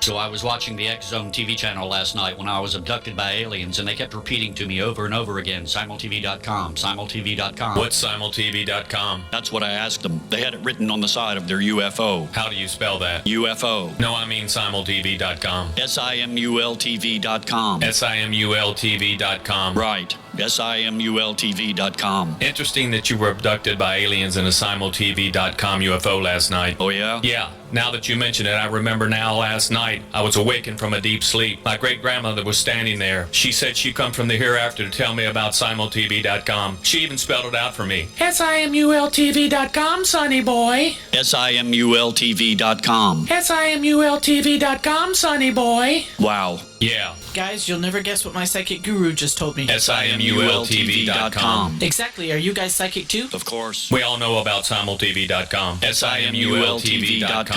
So I was watching the X Zone TV channel last night when I was abducted by aliens, and they kept repeating to me over and over again, simultv.com, simultv.com. What's simultv.com? That's what I asked them. They had it written on the side of their UFO. How do you spell that? UFO. No, I mean simultv.com. simultv.com. simultv.com. Right. simultv.com. Interesting that you were abducted by aliens in a simultv.com UFO last night. Oh, yeah? Yeah. Now that you mention it, I remember now last night I was awakened from a deep sleep. My great-grandmother was standing there. She said she'd come from the hereafter to tell me about simultv.com. She even spelled it out for me. simultv.com, sonny boy. simultv.com. simultv.com, sonny boy. Wow. Yeah. Guys, you'll never guess what my psychic guru just told me. simultv.com. Exactly. Are you guys psychic too? Of course. We all know about simultv.com. simultv.com.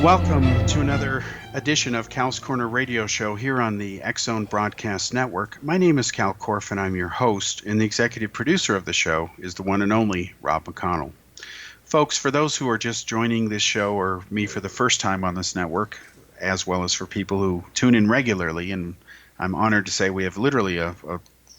Welcome to another edition of Cal's Corner Radio Show here on the X Zone Broadcast Network. My name is Kal Korff, and I'm your host, and the executive producer of the show is the one and only Rob McConnell. Folks, for those who are just joining this show or me for the first time on this network, as well as for people who tune in regularly, and I'm honored to say we have literally a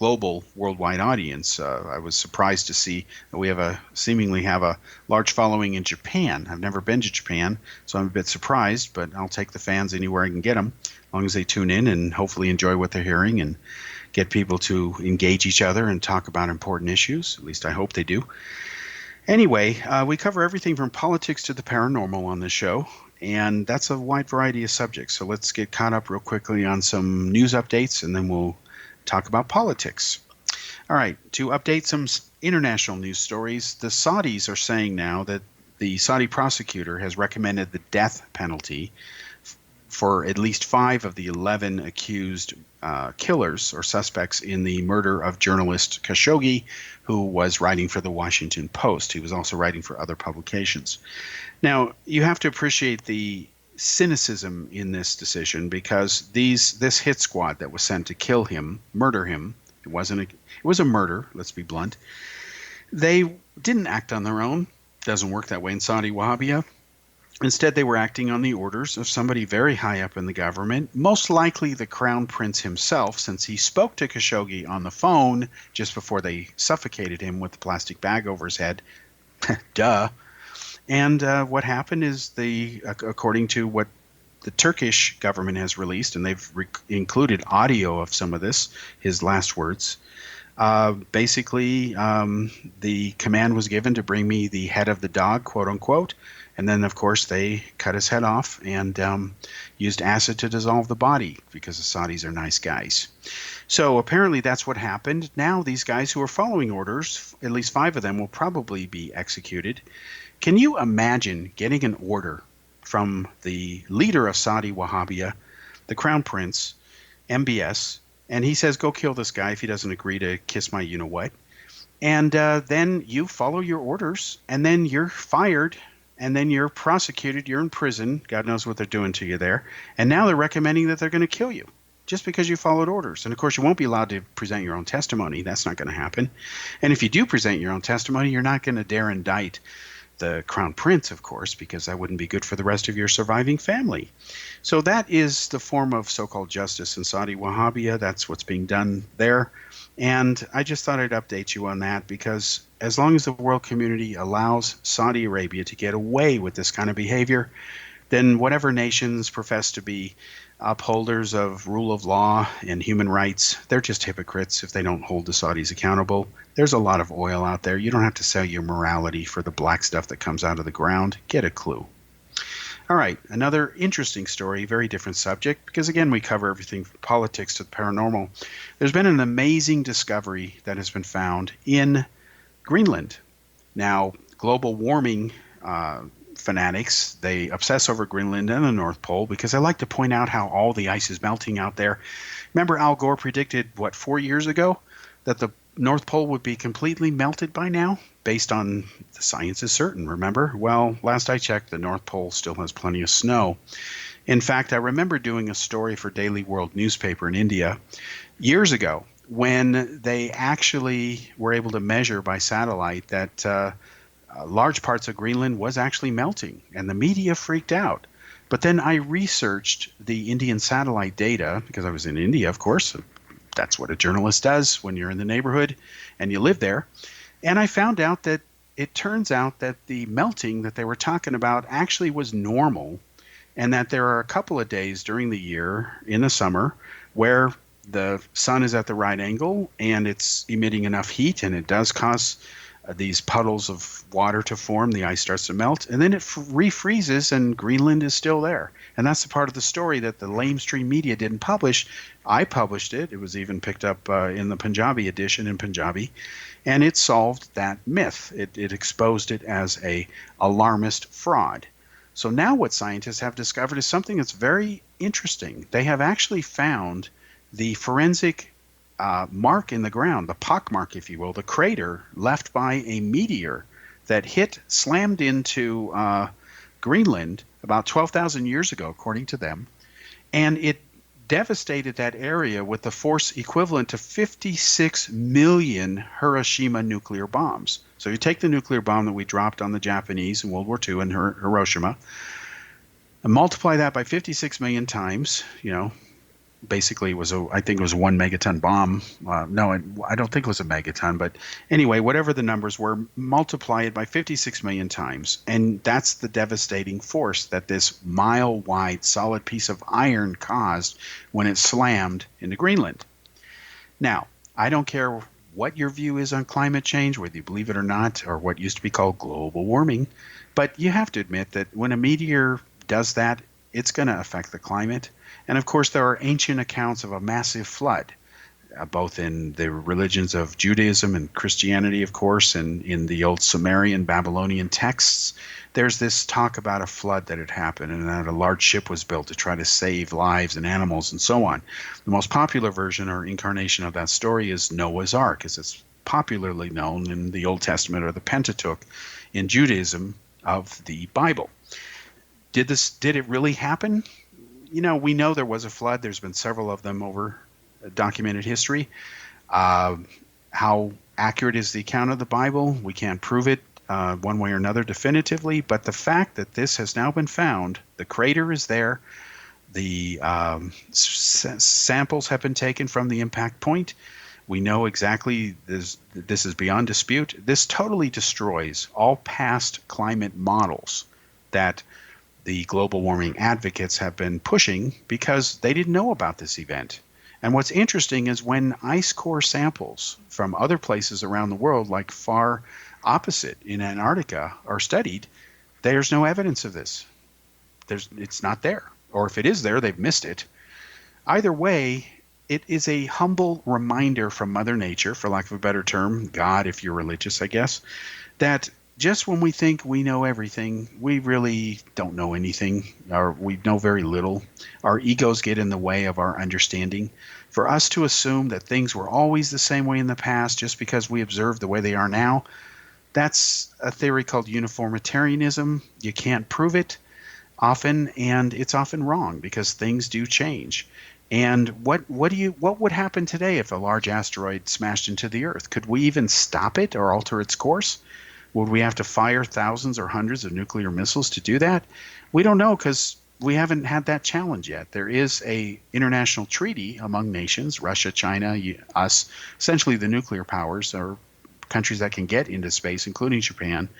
global, worldwide audience. I was surprised to see that we seemingly have a large following in Japan. I've never been to Japan, so I'm a bit surprised, but I'll take the fans anywhere I can get them, as long as they tune in and hopefully enjoy what they're hearing and get people to engage each other and talk about important issues. At least I hope they do. Anyway, we cover everything from politics to the paranormal on this show, and that's a wide variety of subjects. So let's get caught up real quickly on some news updates, and then we'll talk about politics. All right, to update some international news stories, the Saudis are saying now that the Saudi prosecutor has recommended the death penalty for at least 5 of the 11 accused killers or suspects in the murder of journalist Khashoggi, who was writing for the Washington Post. He was also writing for other publications. Now, you have to appreciate the cynicism in this decision, because this hit squad that was sent to kill him, murder him, it was a murder, let's be blunt. They didn't act on their own. Doesn't work that way in Saudi Wahhabia. Instead, they were acting on the orders of somebody very high up in the government, most likely the Crown Prince himself, since he spoke to Khashoggi on the phone just before they suffocated him with the plastic bag over his head. Duh. And what happened is according to what the Turkish government has released, and they've included audio of some of this, his last words, basically the command was given to bring me the head of the dog, quote unquote, and then, of course, they cut his head off and used acid to dissolve the body, because the Saudis are nice guys. So apparently that's what happened. Now these guys who are following orders, at least 5 of them, will probably be executed. Can you imagine getting an order from the leader of Saudi Wahhabia, the Crown Prince, MBS, and he says, go kill this guy if he doesn't agree to kiss my you-know-what, and then you follow your orders, and then you're fired, and then you're prosecuted, you're in prison, God knows what they're doing to you there, and now they're recommending that they're going to kill you just because you followed orders. And, of course, you won't be allowed to present your own testimony. That's not going to happen. And if you do present your own testimony, you're not going to dare indict the Crown Prince, of course, because that wouldn't be good for the rest of your surviving family. So that is the form of so-called justice in Saudi Wahhabia. That's what's being done there. And I just thought I'd update you on that, because as long as the world community allows Saudi Arabia to get away with this kind of behavior, then whatever nations profess to be upholders of rule of law and human rights, they're just hypocrites if they don't hold the Saudis accountable. There's a lot of oil out there. You don't have to sell your morality for the black stuff that comes out of the ground. Get a clue. All right, another interesting story, very different subject, because again, we cover everything from politics to the paranormal. There's been an amazing discovery that has been found in Greenland. Now, global warming fanatics, they obsess over Greenland and the North Pole because they like to point out how all the ice is melting out there. Remember, Al Gore predicted, 4 years ago, that the North Pole would be completely melted by now, based on the science is certain, remember? Well, last I checked, the North Pole still has plenty of snow. In fact, I remember doing a story for Daily World newspaper in India years ago when they actually were able to measure by satellite that large parts of Greenland was actually melting, and the media freaked out. But then I researched the Indian satellite data because I was in India, of course. That's what a journalist does when you're in the neighborhood and you live there. And I found out that it turns out that the melting that they were talking about actually was normal, and that there are a couple of days during the year in the summer where the sun is at the right angle and it's emitting enough heat, and it does cause these puddles of water to form. The ice starts to melt, and then it refreezes, and Greenland is still there. And that's the part of the story that the lamestream media didn't publish. I published it. It was even picked up in the Punjabi edition in Punjabi, and it solved that myth. It exposed it as a alarmist fraud. So now what scientists have discovered is something that's very interesting. They have actually found the forensic mark in the ground, the pockmark, if you will, the crater left by a meteor that slammed into Greenland about 12,000 years ago, according to them. And it devastated that area with the force equivalent to 56 million Hiroshima nuclear bombs. So you take the nuclear bomb that we dropped on the Japanese in World War II in Hiroshima, and multiply that by 56 million times, basically I think it was 1 megaton bomb. No, I don't think it was a megaton, but anyway, whatever the numbers were, multiply it by 56 million times, and that's the devastating force that this mile-wide solid piece of iron caused when it slammed into Greenland. Now, I don't care what your view is on climate change, whether you believe it or not, or what used to be called global warming, but you have to admit that when a meteor does that, it's going to affect the climate. And of course, there are ancient accounts of a massive flood, both in the religions of Judaism and Christianity, of course, and in the old Sumerian, Babylonian texts. There's this talk about a flood that had happened and that a large ship was built to try to save lives and animals and so on. The most popular version or incarnation of that story is Noah's Ark, as it's popularly known in the Old Testament or the Pentateuch in Judaism of the Bible. Did it really happen? We know there was a flood. There's been several of them over documented history. How accurate is the account of the Bible? We can't prove it one way or another definitively, but the fact that this has now been found, the crater is there, the samples have been taken from the impact point. We know exactly this is beyond dispute. This totally destroys all past climate models that the global warming advocates have been pushing because they didn't know about this event. And what's interesting is when ice core samples from other places around the world, like far opposite in Antarctica, are studied, there's no evidence of this. It's not there. Or if it is there, they've missed it. Either way, it is a humble reminder from Mother Nature, for lack of a better term, God if you're religious, I guess, that just when we think we know everything, we really don't know anything, or we know very little. Our egos get in the way of our understanding. For us to assume that things were always the same way in the past just because we observe the way they are now, that's a theory called uniformitarianism. You can't prove it often, and it's often wrong because things do change. And what would happen today if a large asteroid smashed into the Earth? Could we even stop it or alter its course? Would we have to fire thousands or hundreds of nuclear missiles to do that? We don't know because we haven't had that challenge yet. There is a international treaty among nations, Russia, China, us, essentially the nuclear powers or countries that can get into space, including Japan,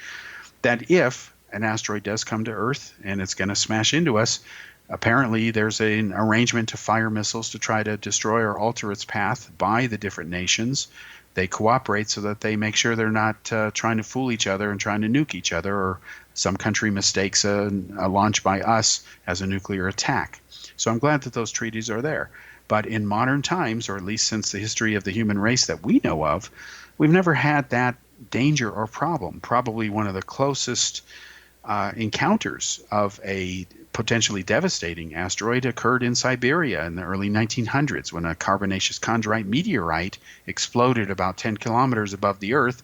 that if an asteroid does come to Earth and it's going to smash into us, apparently there's an arrangement to fire missiles to try to destroy or alter its path by the different nations. They cooperate so that they make sure they're not trying to fool each other and trying to nuke each other, or some country mistakes a launch by us as a nuclear attack. So I'm glad that those treaties are there. But in modern times, or at least since the history of the human race that we know of, we've never had that danger or problem. Probably one of the closest encounters of a potentially devastating asteroid occurred in Siberia in the early 1900s when a carbonaceous chondrite meteorite exploded about 10 kilometers above the Earth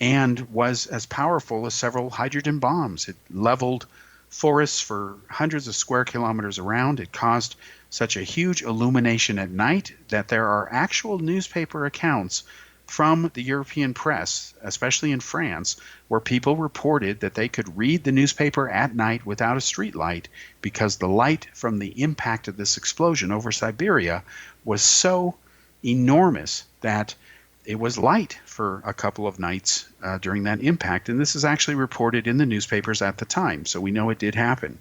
and was as powerful as several hydrogen bombs. It leveled forests for hundreds of square kilometers around. It caused such a huge illumination at night that there are actual newspaper accounts from the European press, especially in France, where people reported that they could read the newspaper at night without a street light because the light from the impact of this explosion over Siberia was so enormous that it was light for a couple of nights during that impact. And this is actually reported in the newspapers at the time, so we know it did happen.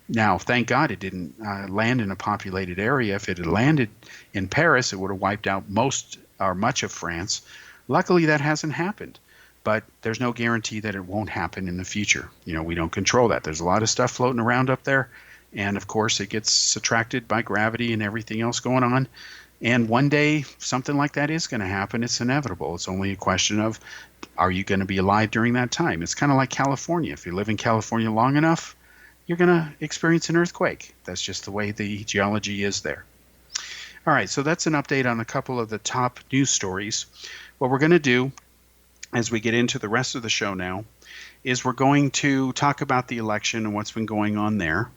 Now, thank God it didn't land in a populated area. If it had landed in Paris, it would have wiped out most or much of France. Luckily, that hasn't happened, but there's no guarantee that it won't happen in the future. We don't control that. There's a lot of stuff floating around up there, and of course, it gets attracted by gravity and everything else going on. And one day, something like that is going to happen. It's inevitable. It's only a question of, are you going to be alive during that time? It's kind of like California. If you live in California long enough, you're going to experience an earthquake. That's just the way the geology is there. All right, so that's an update on a couple of the top news stories. What we're going to do as we get into the rest of the show now is we're going to talk about the election and what's been going on there.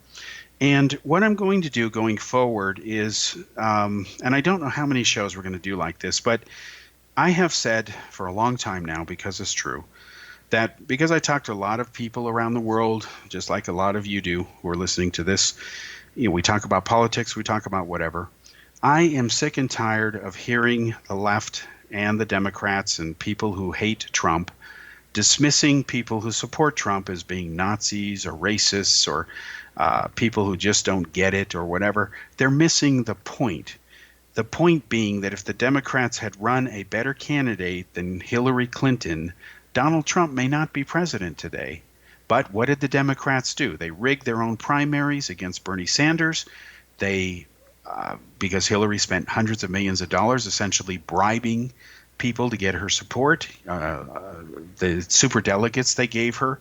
And what I'm going to do going forward is, and I don't know how many shows we're going to do like this, but I have said for a long time now, because it's true, that because I talk to a lot of people around the world, just like a lot of you do who are listening to this, we talk about politics, we talk about whatever. I am sick and tired of hearing the left and the Democrats and people who hate Trump dismissing people who support Trump as being Nazis or racists or people who just don't get it or whatever. They're missing the point. The point being that if the Democrats had run a better candidate than Hillary Clinton, Donald Trump may not be president today. But what did the Democrats do? They rigged their own primaries against Bernie Sanders. They because Hillary spent hundreds of millions of dollars essentially bribing people to get her support. The superdelegates they gave her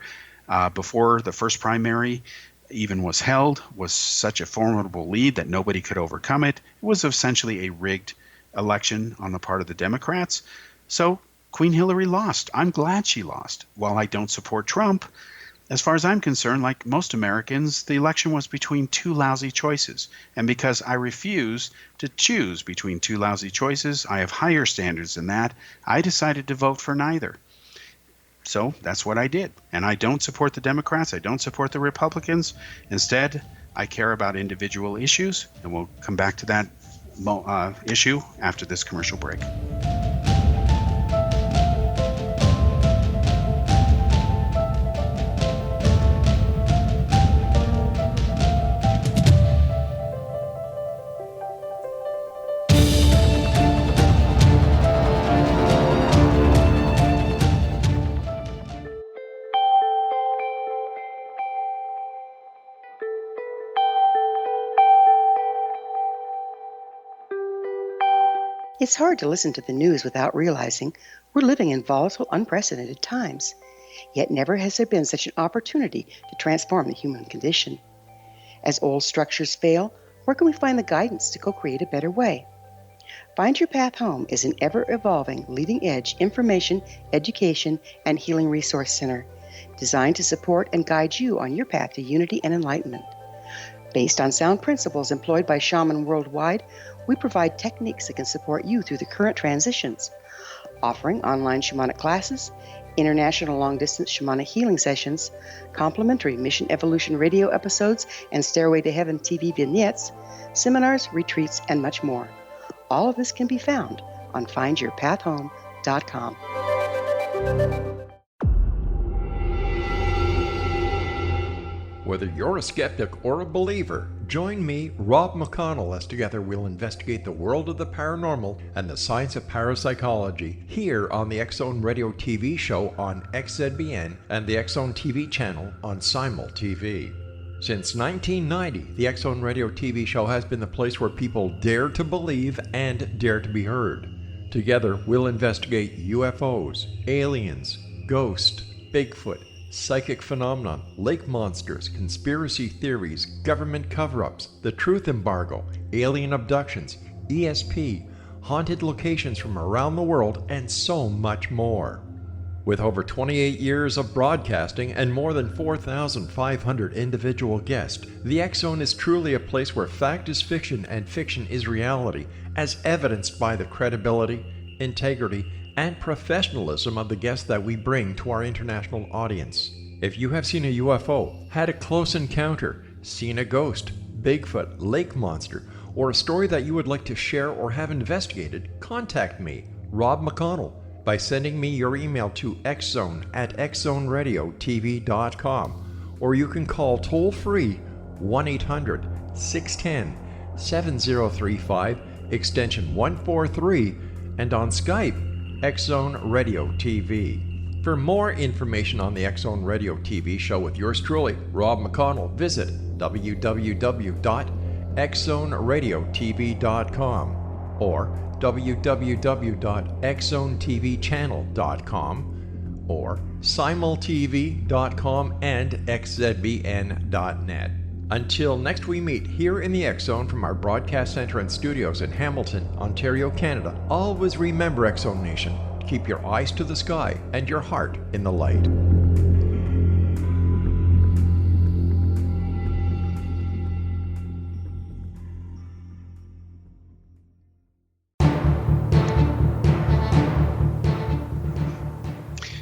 before the first primary even was held was such a formidable lead that nobody could overcome it. It was essentially a rigged election on the part of the Democrats. So Queen Hillary lost. I'm glad she lost. While I don't support Trump, as far as I'm concerned, like most Americans, the election was between two lousy choices. And because I refuse to choose between two lousy choices, I have higher standards than that. I decided to vote for neither. So that's what I did. And I don't support the Democrats. I don't support the Republicans. Instead, I care about individual issues. And we'll come back to that issue after this commercial break. It's hard to listen to the news without realizing we're living in volatile, unprecedented times. Yet never has there been such an opportunity to transform the human condition. As old structures fail, where can we find the guidance to co-create a better way? Find Your Path Home is an ever-evolving, leading-edge information, education, and healing resource center designed to support and guide you on your path to unity and enlightenment. Based on sound principles employed by shamans worldwide, we provide techniques that can support you through the current transitions, offering online shamanic classes, international long-distance shamanic healing sessions, complimentary Mission Evolution radio episodes and Stairway to Heaven TV vignettes, seminars, retreats, and much more. All of this can be found on findyourpathhome.com. Whether you're a skeptic or a believer, join me, Rob McConnell, as together we'll investigate the world of the paranormal and the science of parapsychology here on the X-Zone Radio TV show on XZBN and the X-Zone TV channel on Simul TV. Since 1990, the X-Zone Radio TV show has been the place where people dare to believe and dare to be heard. Together, we'll investigate UFOs, aliens, ghosts, Bigfoot, psychic phenomenon, lake monsters, conspiracy theories, government cover-ups, the truth embargo, alien abductions, ESP, haunted locations from around the world, and so much more. With over 28 years of broadcasting and more than 4,500 individual guests, the X Zone is truly a place where fact is fiction and fiction is reality, as evidenced by the credibility, integrity, and professionalism of the guests that we bring to our international audience. If you have seen a UFO, had a close encounter, seen a ghost, Bigfoot, lake monster, or a story that you would like to share or have investigated, contact me, Rob McConnell, by sending me your email to xzone@xzoneradiotv.com, or you can call toll-free 1-800-610-7035, extension 143, and on Skype, X Zone Radio TV. For more information on the X Zone Radio TV show with yours truly, Rob McConnell, visit www.xzoneradiotv.com or www.xzonetvchannel.com or simultv.com and xzbn.net. Until next we meet here in the X Zone from our broadcast center and studios in Hamilton, Ontario, Canada, always remember, X Zone Nation, keep your eyes to the sky and your heart in the light.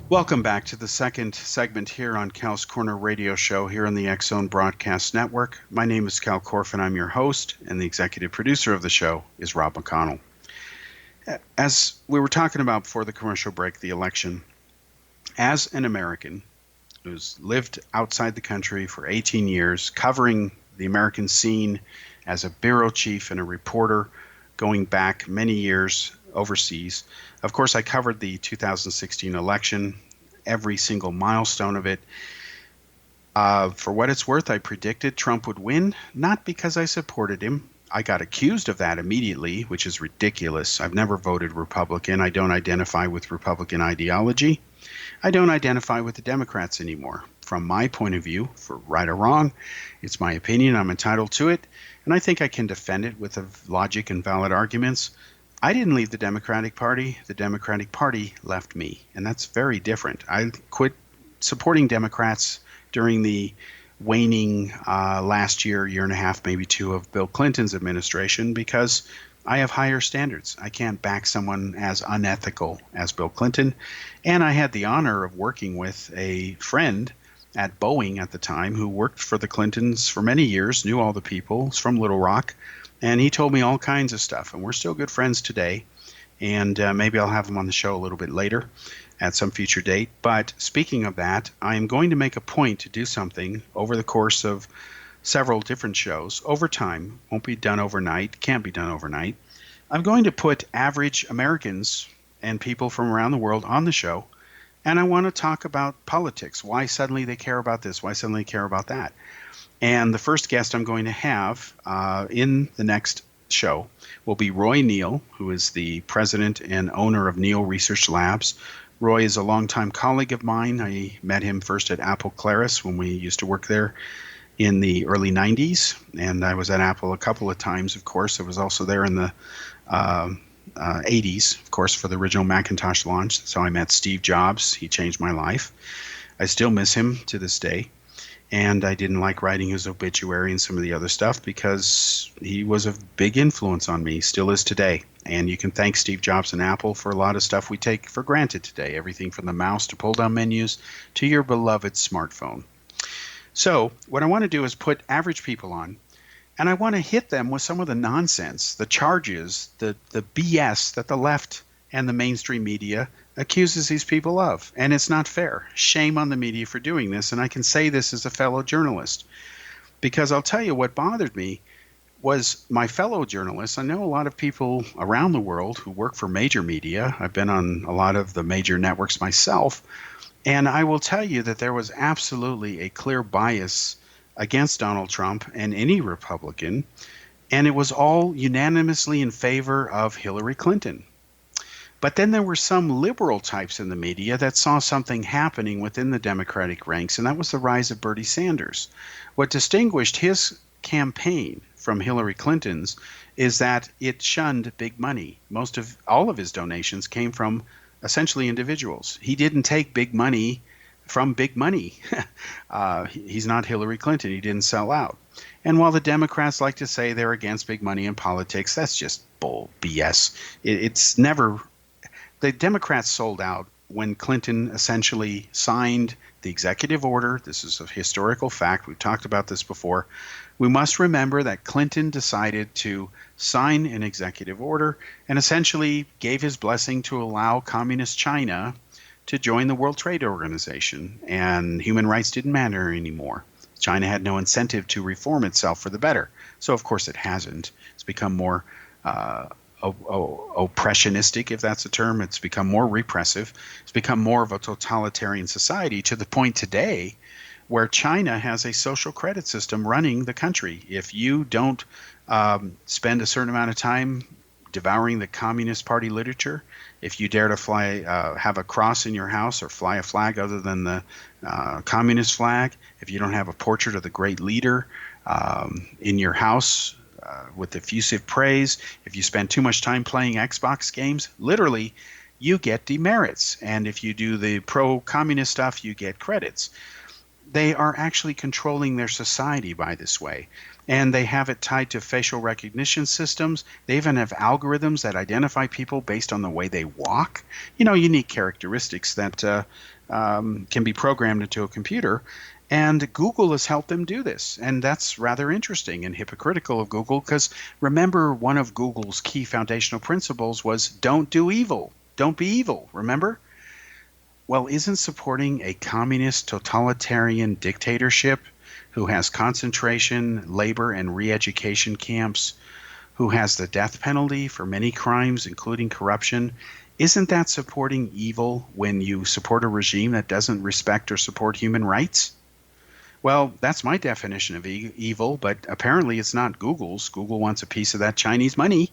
Welcome back to the second segment here on Cal's Corner Radio Show here on the X Zone Broadcast Network. My name is Kal Korff and I'm your host, and the executive producer of the show is Rob McConnell. As we were talking about before the commercial break, the election, as an American who's lived outside the country for 18 years, covering the American scene as a bureau chief and a reporter going back many years overseas. Of course, I covered the 2016 election, every single milestone of it. For what it's worth, I predicted Trump would win, not because I supported him. I got accused of that immediately, which is ridiculous. I've never voted Republican. I don't identify with Republican ideology. I don't identify with the Democrats anymore. From my point of view, for right or wrong, it's my opinion. I'm entitled to it, and I think I can defend it with logic and valid arguments. I didn't leave the Democratic Party. The Democratic Party left me, and that's very different. I quit supporting Democrats during the waning last year and a half, maybe two, of Bill Clinton's administration because I have higher standards. I can't back someone as unethical as Bill Clinton. And I had the honor of working with a friend at Boeing at the time who worked for the Clintons for many years, knew all the people. He's from Little Rock. And he told me all kinds of stuff, and we're still good friends today. And maybe I'll have him on the show a little bit later at some future date. But speaking of that, I am going to make a point to do something over the course of several different shows over time. Won't be done overnight, can't be done overnight. I'm going to put average Americans and people from around the world on the show, and I want to talk about politics, why suddenly they care about this, why suddenly they care about that. And the first guest I'm going to have in the next show will be Roy Neal, who is the president and owner of Neal Research Labs. Roy is a longtime colleague of mine. I met him first at Apple Claris when we used to work there in the early 90s. And I was at Apple a couple of times, of course. I was also there in the 80s, of course, for the original Macintosh launch. So I met Steve Jobs. He changed my life. I still miss him to this day. And I didn't like writing his obituary and some of the other stuff because he was a big influence on me, still is today. And you can thank Steve Jobs and Apple for a lot of stuff we take for granted today, everything from the mouse to pull-down menus to your beloved smartphone. So what I want to do is put average people on, and I want to hit them with some of the nonsense, the charges, the BS that the left and the mainstream media accuses these people of. And it's not fair. Shame on the media for doing this. And I can say this as a fellow journalist, because I'll tell you what bothered me was my fellow journalists. I know a lot of people around the world who work for major media. I've been on a lot of the major networks myself. And I will tell you that there was absolutely a clear bias against Donald Trump and any Republican. And it was all unanimously in favor of Hillary Clinton. But then there were some liberal types in the media that saw something happening within the Democratic ranks, and that was the rise of Bernie Sanders. What distinguished his campaign from Hillary Clinton's is that it shunned big money. All of his donations came from essentially individuals. He didn't take big money from big money. He's not Hillary Clinton. He didn't sell out. And while the Democrats like to say they're against big money in politics, that's just bull BS. It's never – the Democrats sold out when Clinton essentially signed the executive order. This is a historical fact. We've talked about this before. We must remember that Clinton decided to sign an executive order and essentially gave his blessing to allow communist China to join the World Trade Organization, and human rights didn't matter anymore. China had no incentive to reform itself for the better. So, of course, it hasn't. It's become more oppressionistic, if that's a term. It's become more repressive. It's become more of a totalitarian society, to the point today where China has a social credit system running the country. If you don't spend a certain amount of time devouring the Communist Party literature, if you dare to have a cross in your house or fly a flag other than the communist flag, if you don't have a portrait of the great leader in your house with effusive praise, if you spend too much time playing Xbox games, literally, you get demerits. And if you do the pro-communist stuff, you get credits. They are actually controlling their society by this way. And they have it tied to facial recognition systems. They even have algorithms that identify people based on the way they walk. Unique characteristics that can be programmed into a computer. And Google has helped them do this. And that's rather interesting and hypocritical of Google, because remember, one of Google's key foundational principles was don't do evil. Don't be evil, remember? Well, isn't supporting a communist totalitarian dictatorship who has concentration, labor, and re-education camps, who has the death penalty for many crimes, including corruption, isn't that supporting evil when you support a regime that doesn't respect or support human rights? Well, that's my definition of evil, but apparently it's not Google's. Google wants a piece of that Chinese money.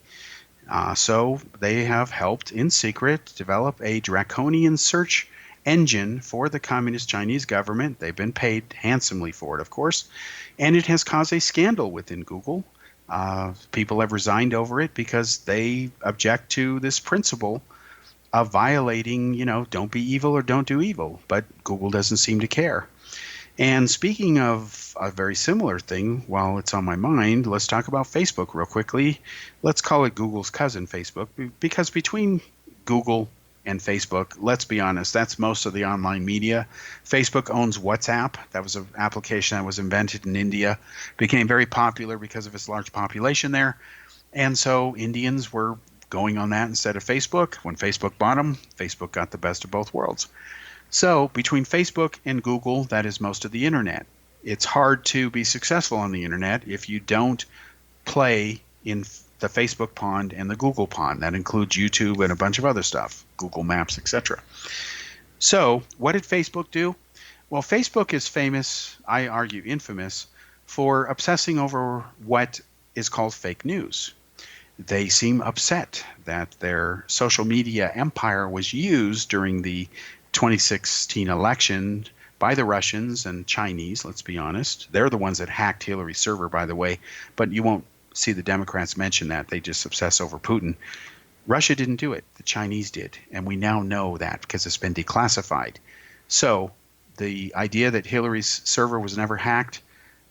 So they have helped in secret develop a draconian search engine for the communist Chinese government. They've been paid handsomely for it, of course, and it has caused a scandal within Google. People have resigned over it because they object to this principle of violating, don't be evil or don't do evil, but Google doesn't seem to care. And speaking of a very similar thing, while it's on my mind, let's talk about Facebook real quickly. Let's call it Google's cousin, Facebook, because between Google and Facebook, let's be honest, that's most of the online media. Facebook owns WhatsApp. That was an application that was invented in India, became very popular because of its large population there. And so Indians were going on that instead of Facebook. When Facebook bought them, Facebook got the best of both worlds. So between Facebook and Google, that is most of the internet. It's hard to be successful on the internet if you don't play in the Facebook pond and the Google pond. That includes YouTube and a bunch of other stuff, Google Maps, etc. So what did Facebook do? Well, Facebook is famous, I argue infamous, for obsessing over what is called fake news. They seem upset that their social media empire was used during the 2016 election by the Russians and Chinese, let's be honest. They're the ones that hacked Hillary's server, by the way, but you won't see the Democrats mention that. They just obsess over Putin. Russia didn't do it. The Chinese did, and we now know that because it's been declassified. So the idea that Hillary's server was never hacked,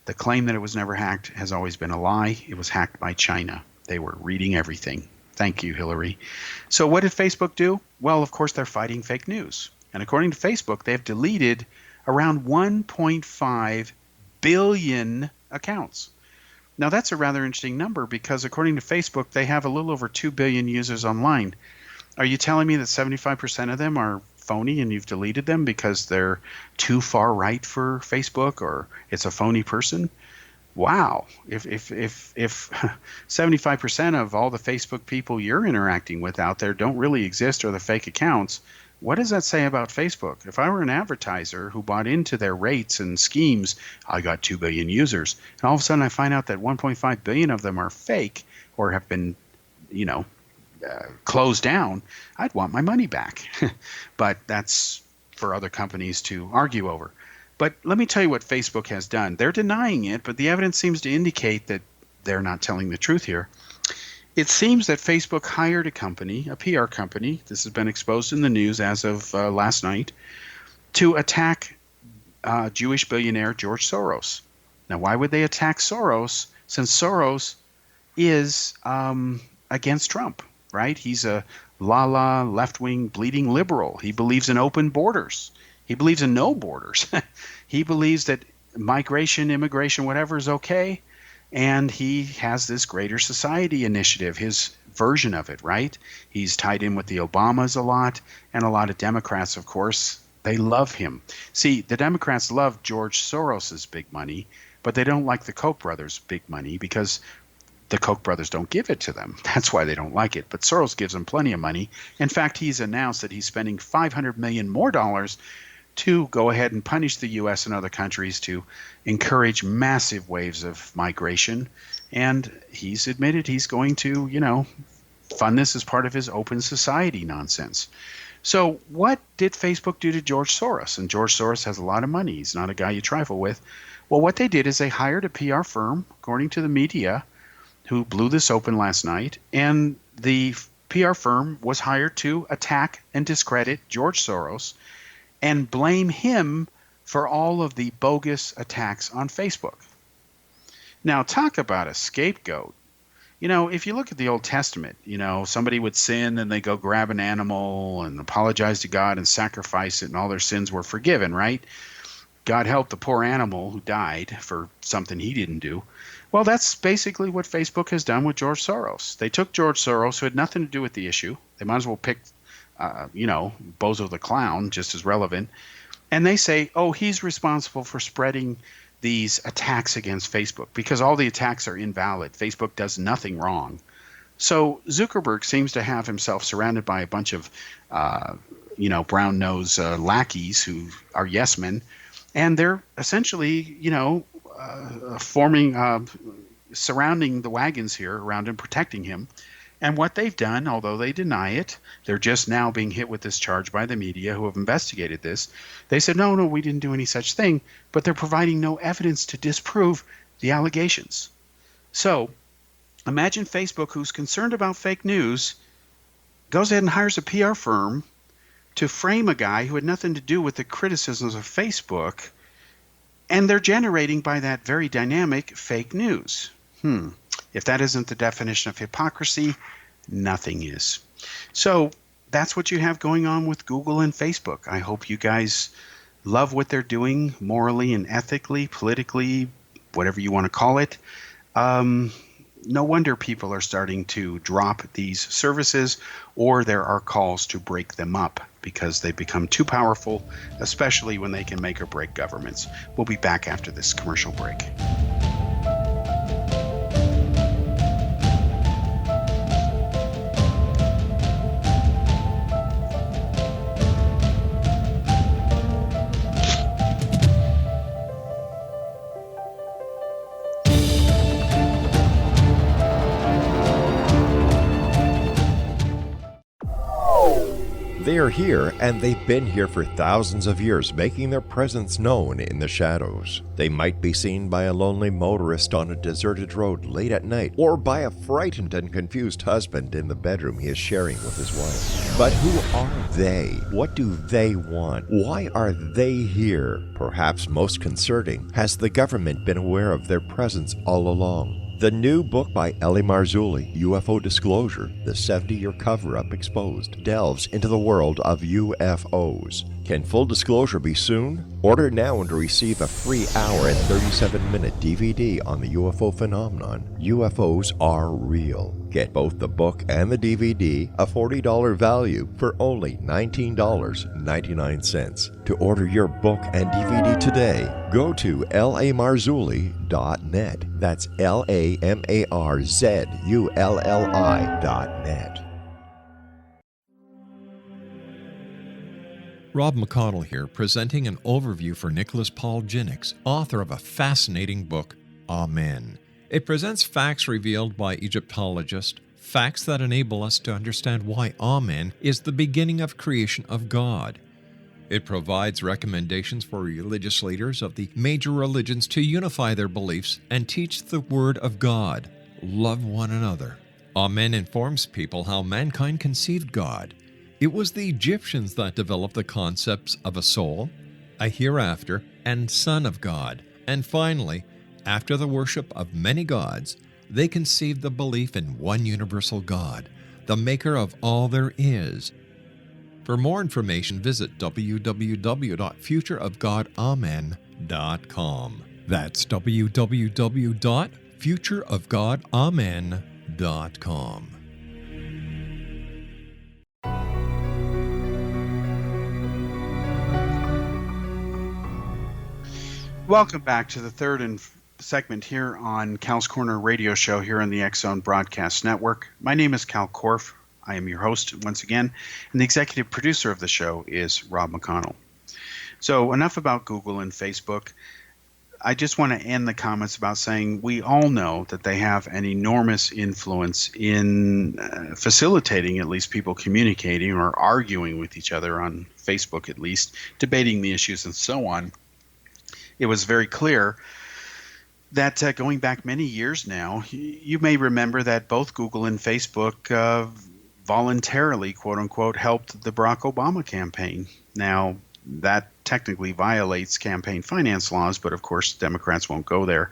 the claim that it was never hacked has always been a lie. It was hacked by China. They were reading everything. Thank you, Hillary. So what did Facebook do? Well, of course, they're fighting fake news. And according to Facebook, they've deleted around 1.5 billion accounts. Now, that's a rather interesting number because according to Facebook, they have a little over 2 billion users online. Are you telling me that 75% of them are phony and you've deleted them because they're too far right for Facebook or it's a phony person? Wow. If 75% of all the Facebook people you're interacting with out there don't really exist or the fake accounts, what does that say about Facebook? If I were an advertiser who bought into their rates and schemes, I got 2 billion users, and all of a sudden I find out that 1.5 billion of them are fake or have been, closed down, I'd want my money back. But that's for other companies to argue over. But let me tell you what Facebook has done. They're denying it, but the evidence seems to indicate that they're not telling the truth here. It seems that Facebook hired a company, a PR company, this has been exposed in the news as of last night, to attack Jewish billionaire George Soros. Now, why would they attack Soros, since Soros is against Trump, right? He's a left-wing, bleeding liberal. He believes in open borders. He believes in no borders. He believes that migration, immigration, whatever is okay. And he has this Greater Society initiative, his version of it, right? He's tied in with the Obamas a lot, and a lot of Democrats, of course, they love him. See, the Democrats love George Soros's big money, but they don't like the Koch brothers' big money because the Koch brothers don't give it to them. That's why they don't like it. But Soros gives them plenty of money. In fact, he's announced that he's spending $500 million more to go ahead and punish the U.S. and other countries to encourage massive waves of migration. And he's admitted he's going to, fund this as part of his open society nonsense. So what did Facebook do to George Soros? And George Soros has a lot of money. He's not a guy you trifle with. Well, what they did is they hired a PR firm, according to the media, who blew this open last night. And the PR firm was hired to attack and discredit George Soros and blame him for all of the bogus attacks on Facebook. Now, talk about a scapegoat. If you look at the Old Testament, somebody would sin and they go grab an animal and apologize to God and sacrifice it, and all their sins were forgiven, right? God helped the poor animal who died for something he didn't do. Well, that's basically what Facebook has done with George Soros. They took George Soros, who had nothing to do with the issue. They might as well pick Bozo the Clown, just as relevant. And they say, oh, he's responsible for spreading these attacks against Facebook because all the attacks are invalid. Facebook does nothing wrong. So Zuckerberg seems to have himself surrounded by a bunch of, brown-nosed lackeys who are yes men. And they're essentially, surrounding the wagons here around him, protecting him. And what they've done, although they deny it, they're just now being hit with this charge by the media who have investigated this. They said, no, we didn't do any such thing, but they're providing no evidence to disprove the allegations. So imagine Facebook, who's concerned about fake news, goes ahead and hires a PR firm to frame a guy who had nothing to do with the criticisms of Facebook, and they're generating by that very dynamic fake news. If that isn't the definition of hypocrisy, nothing is. So that's what you have going on with Google and Facebook. I hope you guys love what they're doing morally and ethically, politically, whatever you want to call it. No wonder people are starting to drop these services, or there are calls to break them up because they've become too powerful, especially when they can make or break governments. We'll be back after this commercial break. They are here, and they've been here for thousands of years, making their presence known in the shadows. They might be seen by a lonely motorist on a deserted road late at night, or by a frightened and confused husband in the bedroom he is sharing with his wife. But who are they? What do they want? Why are they here? Perhaps most concerning, has the government been aware of their presence all along? The new book by Ellie Marzulli, UFO Disclosure, the 70-year cover-up exposed, delves into the world of UFOs. Can full disclosure be soon? Order now and receive a free hour and 37-minute DVD on the UFO phenomenon. UFOs are real. Get both the book and the DVD, a $40 value, for only $19.99. To order your book and DVD today, go to lamarzulli.net. That's LAMARZULLI.net. Rob McConnell here, presenting an overview for Nicholas Paul Jennings, author of a fascinating book, Amen. It presents facts revealed by Egyptologists, facts that enable us to understand why Amen is the beginning of creation of God. It provides recommendations for religious leaders of the major religions to unify their beliefs and teach the Word of God. Love one another. Amen informs people how mankind conceived God. It was the Egyptians that developed the concepts of a soul, a hereafter, and Son of God. And finally, after the worship of many gods, they conceived the belief in one universal God, the maker of all there is. For more information, visit www.futureofgodamen.com. That's www.futureofgodamen.com. Welcome back to the third and segment here on Cal's Corner radio show here on the X-Zone Broadcast Network. My name is Kal Korff. I am your host once again, and the executive producer of the show is Rob McConnell. So enough about Google and Facebook. I just want to end the comments about saying we all know that they have an enormous influence in facilitating at least people communicating or arguing with each other on Facebook, at least, debating the issues and so on. It was very clear that going back many years now, you may remember that both Google and Facebook voluntarily, quote unquote, helped the Barack Obama campaign. Now, that technically violates campaign finance laws, but of course, Democrats won't go there.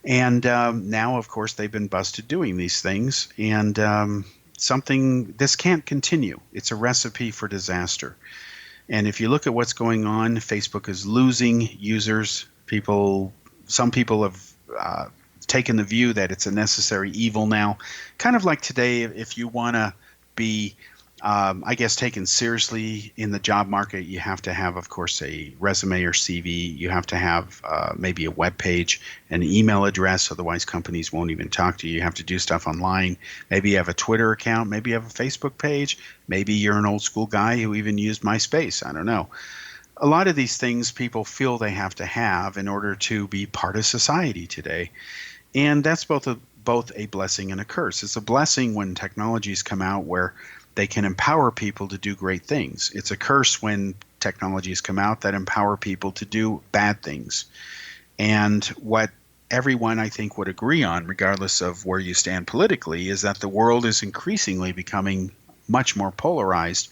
And now, of course, they've been busted doing these things. And this can't continue. It's a recipe for disaster. And if you look at what's going on, Facebook is losing users. Some people have taken the view that it's a necessary evil now. Kind of like today, if you want to be, taken seriously in the job market, you have to have, of course, a resume or CV. You have to have maybe a web page, an email address. Otherwise, companies won't even talk to you. You have to do stuff online. Maybe you have a Twitter account. Maybe you have a Facebook page. Maybe you're an old school guy who even used MySpace. I don't know. A lot of these things people feel they have to have in order to be part of society today. And that's both a blessing and a curse. It's a blessing when technologies come out where they can empower people to do great things. It's a curse when technologies come out that empower people to do bad things. And what everyone, I think, would agree on, regardless of where you stand politically, is that the world is increasingly becoming much more polarized.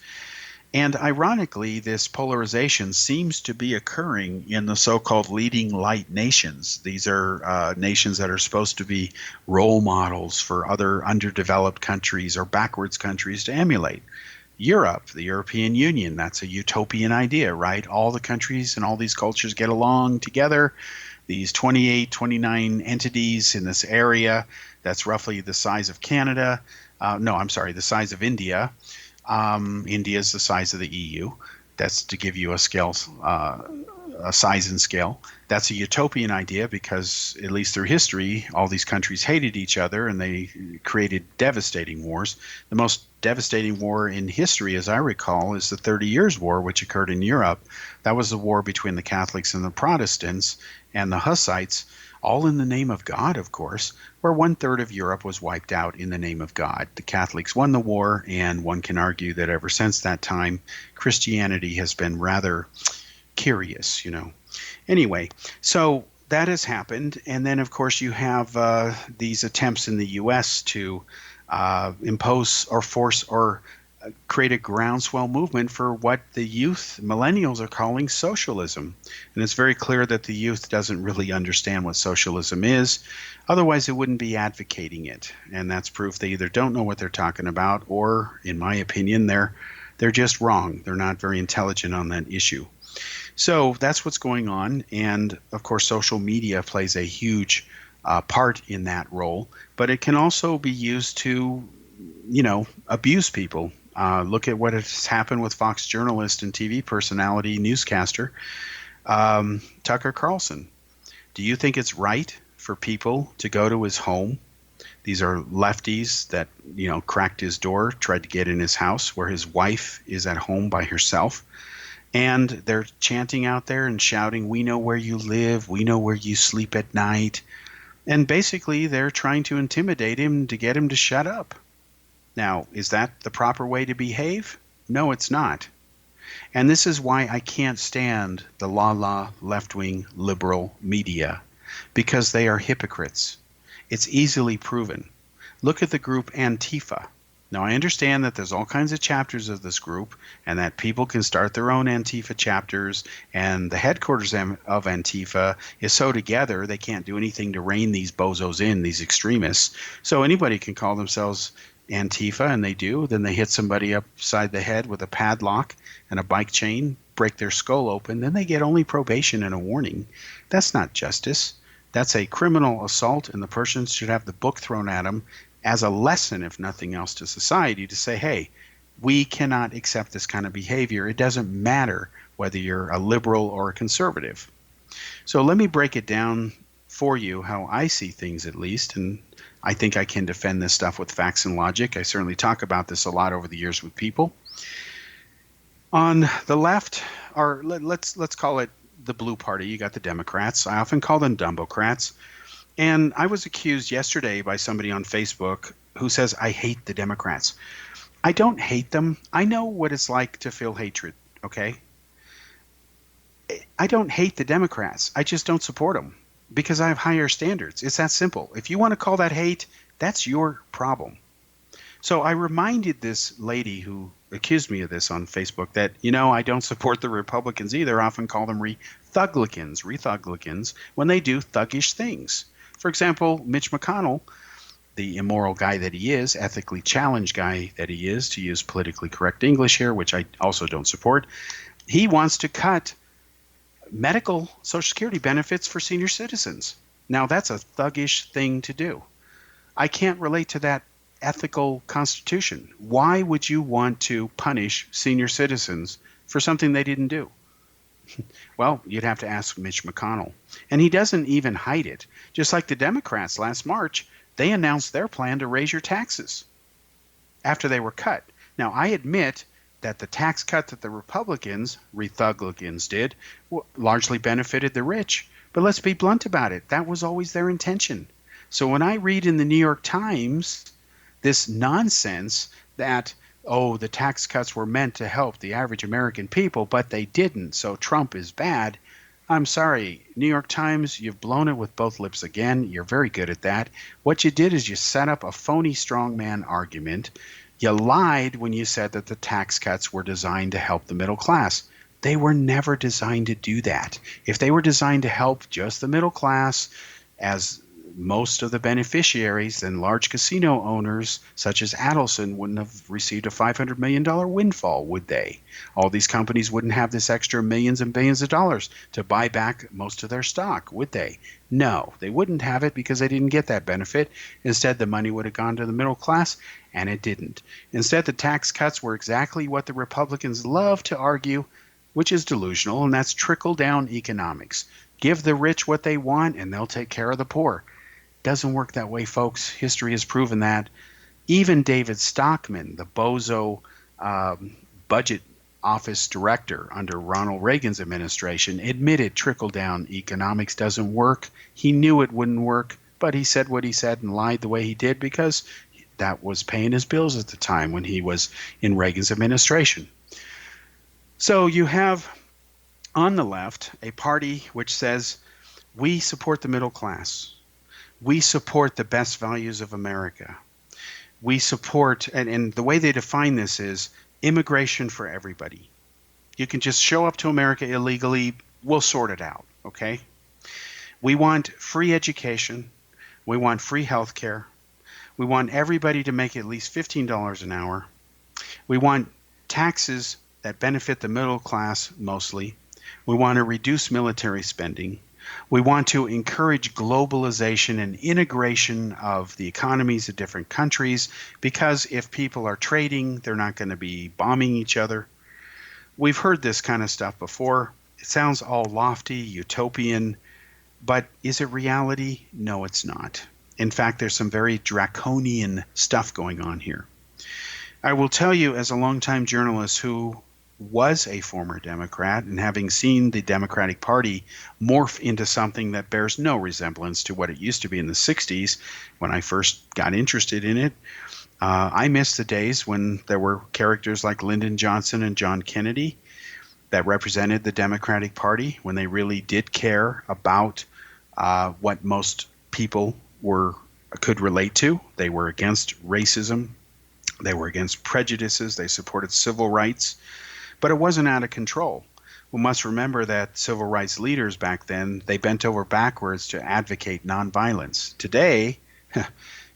And ironically, this polarization seems to be occurring in the so-called leading light nations. These are nations that are supposed to be role models for other underdeveloped countries or backwards countries to emulate. Europe, the European Union, that's a utopian idea, right? All the countries and all these cultures get along together. These 28, 29 entities in this area, that's roughly the size of Canada. The size of India. India is the size of the EU. That's to give you a scale, a size and scale. That's a utopian idea because, at least through history, all these countries hated each other and they created devastating wars. The most devastating war in history, as I recall, is the 30 Years' War, which occurred in Europe. That was the war between the Catholics and the Protestants and the Hussites, all in the name of God, of course, where 1/3 of Europe was wiped out in the name of God. The Catholics won the war, and one can argue that ever since that time, Christianity has been rather curious, Anyway, so that has happened, and then, of course, you have these attempts in the U.S. to impose or force or create a groundswell movement for what the youth, millennials, are calling socialism. And it's very clear that the youth doesn't really understand what socialism is. Otherwise, it wouldn't be advocating it. And that's proof they either don't know what they're talking about or, in my opinion, they're just wrong. They're not very intelligent on that issue. So that's what's going on. And, of course, social media plays a huge part in that role. But it can also be used to, abuse people. Look at what has happened with Fox journalist and TV personality, newscaster, Tucker Carlson. Do you think it's right for people to go to his home? These are lefties that, cracked his door, tried to get in his house where his wife is at home by herself. And they're chanting out there and shouting, "We know where you live. We know where you sleep at night." And basically, they're trying to intimidate him to get him to shut up. Now, is that the proper way to behave? No, it's not. And this is why I can't stand the left-wing liberal media, because they are hypocrites. It's easily proven. Look at the group Antifa. Now, I understand that there's all kinds of chapters of this group and that people can start their own Antifa chapters, and the headquarters of Antifa is so together they can't do anything to rein these bozos in, these extremists. So anybody can call themselves Antifa, and they do. Then they hit somebody upside the head with a padlock and a bike chain, break their skull open. Then they get only probation and a warning. That's not justice. That's a criminal assault, and the person should have the book thrown at them as a lesson, if nothing else, to society to say, hey, we cannot accept this kind of behavior. It doesn't matter whether you're a liberal or a conservative. So let me break it down for you how I see things, at least, and I think I can defend this stuff with facts and logic. I certainly talk about this a lot over the years with people. On the left, or let's call it the blue party, you got the Democrats. I often call them Dumbocrats. And I was accused yesterday by somebody on Facebook who says, I hate the Democrats. I don't hate them. I know what it's like to feel hatred, okay? I don't hate the Democrats. I just don't support them because I have higher standards. It's that simple. If you want to call that hate, that's your problem. So I reminded this lady who accused me of this on Facebook that, I don't support the Republicans either. I often call them re-thuglicans when they do thuggish things. For example, Mitch McConnell, the immoral guy that he is, ethically challenged guy that he is, to use politically correct English here, which I also don't support, he wants to cut medical Social Security benefits for senior citizens. Now, that's a thuggish thing to do. I can't relate to that ethical constitution. Why would you want to punish senior citizens for something they didn't do? Well, you'd have to ask Mitch McConnell. And he doesn't even hide it. Just like the Democrats last March, they announced their plan to raise your taxes after they were cut. Now, I admit that the tax cut that the Republicans, re-thuglicans, did largely benefited the rich. But let's be blunt about it. That was always their intention. So when I read in the New York Times this nonsense that the tax cuts were meant to help the average American people, but they didn't, so Trump is bad. I'm sorry, New York Times, you've blown it with both lips again. You're very good at that. What you did is you set up a phony strongman argument. You lied when you said that the tax cuts were designed to help the middle class. They were never designed to do that. If they were designed to help just the middle class, as most of the beneficiaries, then large casino owners such as Adelson wouldn't have received a $500 million windfall, would they? All these companies wouldn't have this extra millions and billions of dollars to buy back most of their stock, would they? No, they wouldn't have it because they didn't get that benefit. Instead, the money would have gone to the middle class, and it didn't. Instead, the tax cuts were exactly what the Republicans love to argue, which is delusional, and that's trickle-down economics. Give the rich what they want, and they'll take care of the poor. Doesn't work that way, folks. History has proven that. Even David Stockman, the bozo budget office director under Ronald Reagan's administration, admitted trickle-down economics doesn't work. He knew it wouldn't work, but he said what he said and lied the way he did because that was paying his bills at the time when he was in Reagan's administration. So you have on the left a party which says, we support the middle class. We support the best values of America. We support, and the way they define this is immigration for everybody. You can just show up to America illegally, we'll sort it out, okay? We want free education. We want free health care. We want everybody to make at least $15 an hour. We want taxes that benefit the middle class mostly. We want to reduce military spending. We want to encourage globalization and integration of the economies of different countries because if people are trading, they're not going to be bombing each other. We've heard this kind of stuff before. It sounds all lofty, utopian, but is it reality? No, it's not. In fact, there's some very draconian stuff going on here. I will tell you, as a longtime journalist who was a former Democrat and having seen the Democratic Party morph into something that bears no resemblance to what it used to be in the 60s when I first got interested in it, I miss the days when there were characters like Lyndon Johnson and John Kennedy that represented the Democratic Party, when they really did care about what most people were could relate to. They were against racism. They were against prejudices. They supported civil rights. But it wasn't out of control. We must remember that civil rights leaders back then, they bent over backwards to advocate nonviolence. Today,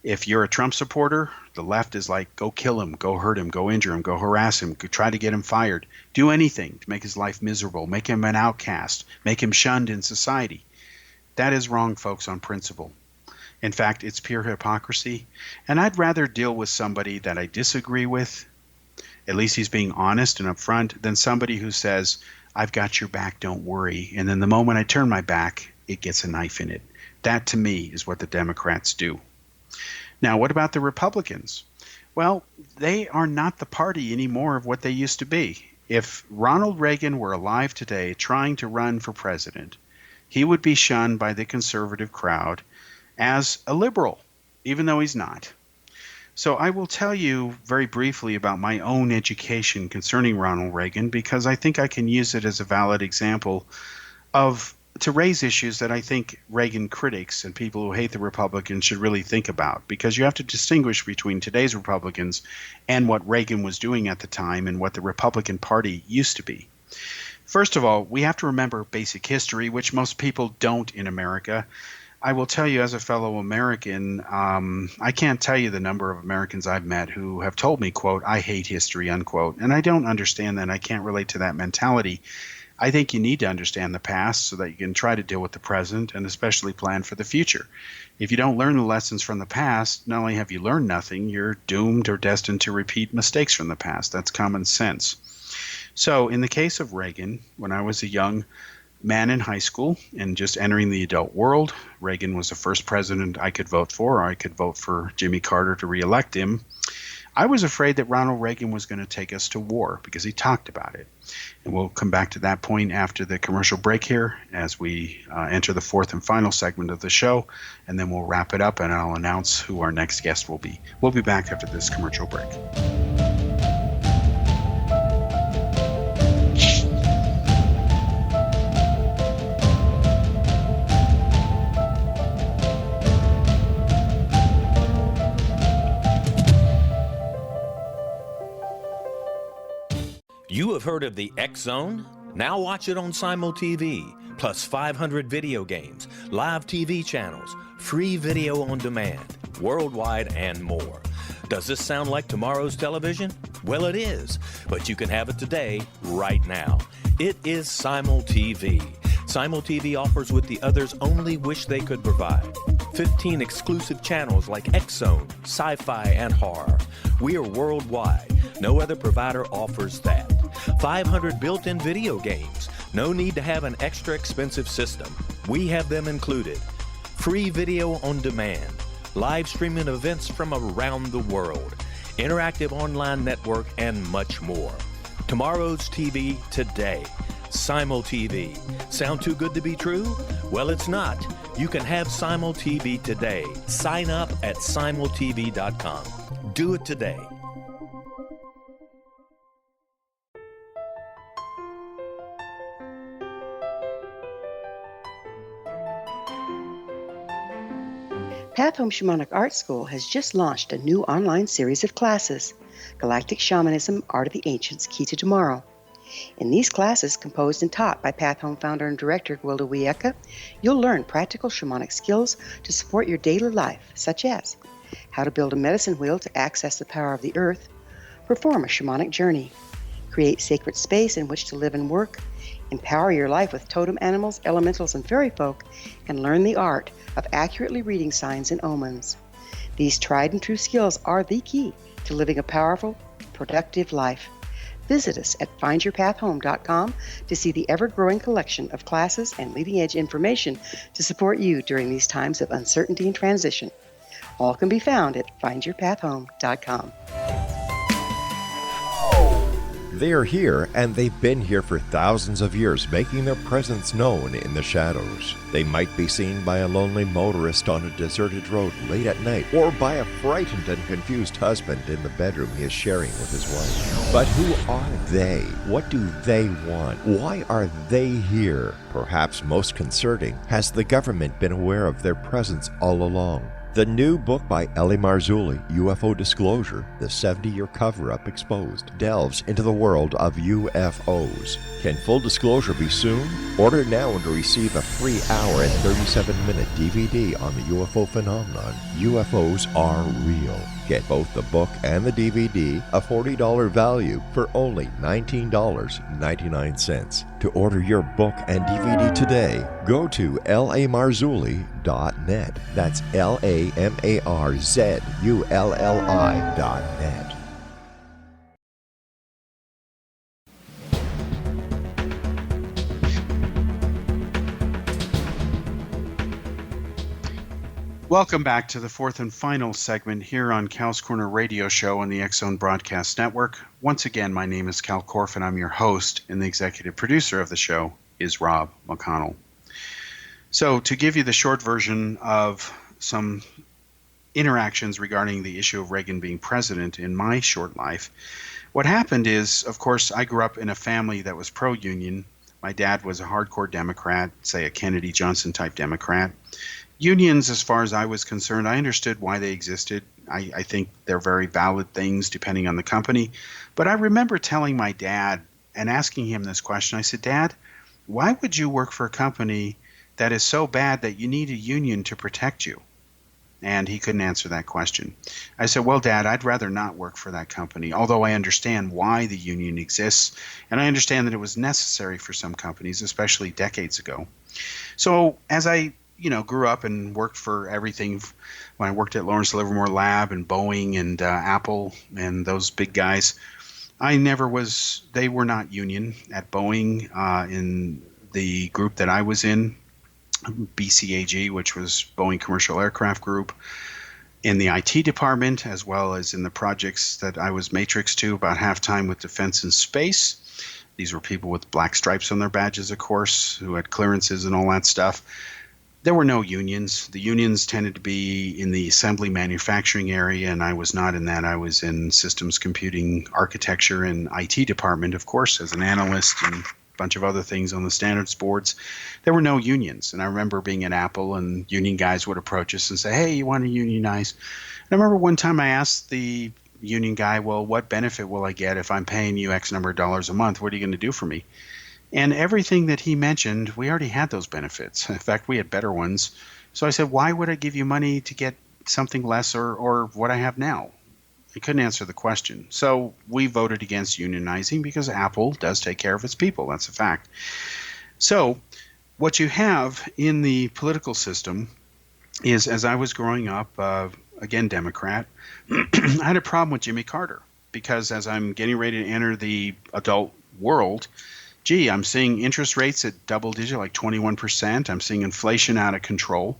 if you're a Trump supporter, the left is like, go kill him, go hurt him, go injure him, go harass him, go try to get him fired. Do anything to make his life miserable, make him an outcast, make him shunned in society. That is wrong, folks, on principle. In fact, it's pure hypocrisy. And I'd rather deal with somebody that I disagree with, at least he's being honest and upfront, than somebody who says, I've got your back, don't worry. And then the moment I turn my back, it gets a knife in it. That, to me, is what the Democrats do. Now, what about the Republicans? Well, they are not the party anymore of what they used to be. If Ronald Reagan were alive today trying to run for president, he would be shunned by the conservative crowd as a liberal, even though he's not. So I will tell you very briefly about my own education concerning Ronald Reagan, because I think I can use it as a valid example to raise issues that I think Reagan critics and people who hate the Republicans should really think about, because you have to distinguish between today's Republicans and what Reagan was doing at the time and what the Republican Party used to be. First of all, we have to remember basic history, which most people don't in America. I will tell you, as a fellow American, I can't tell you the number of Americans I've met who have told me, quote, I hate history, unquote. And I don't understand that. I can't relate to that mentality. I think you need to understand the past so that you can try to deal with the present and especially plan for the future. If you don't learn the lessons from the past, not only have you learned nothing, you're doomed or destined to repeat mistakes from the past. That's common sense. So in the case of Reagan, when I was a young man in high school and just entering the adult world, Reagan was the first president I could vote for, or I could vote for Jimmy Carter to reelect him. I was afraid that Ronald Reagan was going to take us to war because he talked about it. And we'll come back to that point after the commercial break here as we enter the fourth and final segment of the show, and then we'll wrap it up and I'll announce who our next guest will be. We'll be back after this commercial break. You have heard of the X Zone? Now watch it on Simul TV, plus 500 video games, live TV channels, free video on demand, worldwide, and more. Does this sound like tomorrow's television? Well, it is, but you can have it today, right now. It is Simul TV. Simul TV offers what the others only wish they could provide. 15 exclusive channels like X Zone, sci-fi, and horror. We are worldwide. No other provider offers that. 500 built-in video games. No need to have an extra expensive system. We have them included. Free video on demand. Live streaming events from around the world. Interactive online network, and much more. Tomorrow's TV today. Simul TV. Sound too good to be true? Well, it's not. You can have Simul TV today. Sign up at simultv.com. Do it today. Path Home Shamanic Art School has just launched a new online series of classes, Galactic Shamanism, Art of the Ancients, Key to Tomorrow. In these classes, composed and taught by Path Home founder and director Gwilda Wiyaka, you'll learn practical shamanic skills to support your daily life, such as how to build a medicine wheel to access the power of the earth, perform a shamanic journey, create sacred space in which to live and work, empower your life with totem animals, elementals, and fairy folk, and learn the art of accurately reading signs and omens. These tried and true skills are the key to living a powerful, productive life. Visit us at findyourpathhome.com to see the ever-growing collection of classes and leading-edge information to support you during these times of uncertainty and transition. All can be found at findyourpathhome.com. They are here, and they've been here for thousands of years, making their presence known in the shadows. They might be seen by a lonely motorist on a deserted road late at night, or by a frightened and confused husband in the bedroom he is sharing with his wife. But who are they? What do they want? Why are they here? Perhaps most concerning, has the government been aware of their presence all along? The new book by Eli Marzulli, UFO Disclosure, The 70-Year Cover-Up Exposed, delves into the world of UFOs. Can full disclosure be soon? Order now and receive a free hour and 37-minute DVD on the UFO phenomenon. UFOs are real. Get both the book and the DVD, a $40 value, for only $19.99. To order your book and DVD today, go to lamarzulli.net. That's LAMARZULLI.net. Welcome back to the fourth and final segment here on Cal's Corner Radio Show on the X-Zone Broadcast Network. Once again, my name is Kal Korff, and I'm your host, and the executive producer of the show is Rob McConnell. So, to give you the short version of some interactions regarding the issue of Reagan being president in my short life, what happened is, of course, I grew up in a family that was pro-union. My dad was a hardcore Democrat, say a Kennedy Johnson type Democrat. Unions, as far as I was concerned, I understood why they existed. I think they're very valid things depending on the company. But I remember telling my dad and asking him this question. I said, Dad, why would you work for a company that is so bad that you need a union to protect you? And he couldn't answer that question. I said, well, Dad, I'd rather not work for that company, although I understand why the union exists. And I understand that it was necessary for some companies, especially decades ago. So as I grew up and worked for everything. When I worked at Lawrence Livermore Lab and Boeing and Apple and those big guys, they were not union at Boeing in the group that I was in, BCAG, which was Boeing Commercial Aircraft Group, in the IT department, as well as in the projects that I was matrixed to about half-time with Defense and Space. These were people with black stripes on their badges, of course, who had clearances and all that stuff. There were no unions. The unions tended to be in the assembly manufacturing area, and I was not in that. I was in systems computing architecture and IT department, of course, as an analyst and a bunch of other things on the standards boards. There were no unions. And I remember being at Apple, and union guys would approach us and say, hey, you want to unionize? And I remember one time I asked the union guy, well, what benefit will I get if I'm paying you X number of dollars a month? What are you going to do for me? And everything that he mentioned, we already had those benefits. In fact, we had better ones. So I said, why would I give you money to get something less or what I have now? He couldn't answer the question. So we voted against unionizing because Apple does take care of its people. That's a fact. So what you have in the political system is, as I was growing up, again, Democrat, I had a problem with Jimmy Carter because as I'm getting ready to enter the adult world, I'm seeing interest rates at double digit, like 21%. I'm seeing inflation out of control.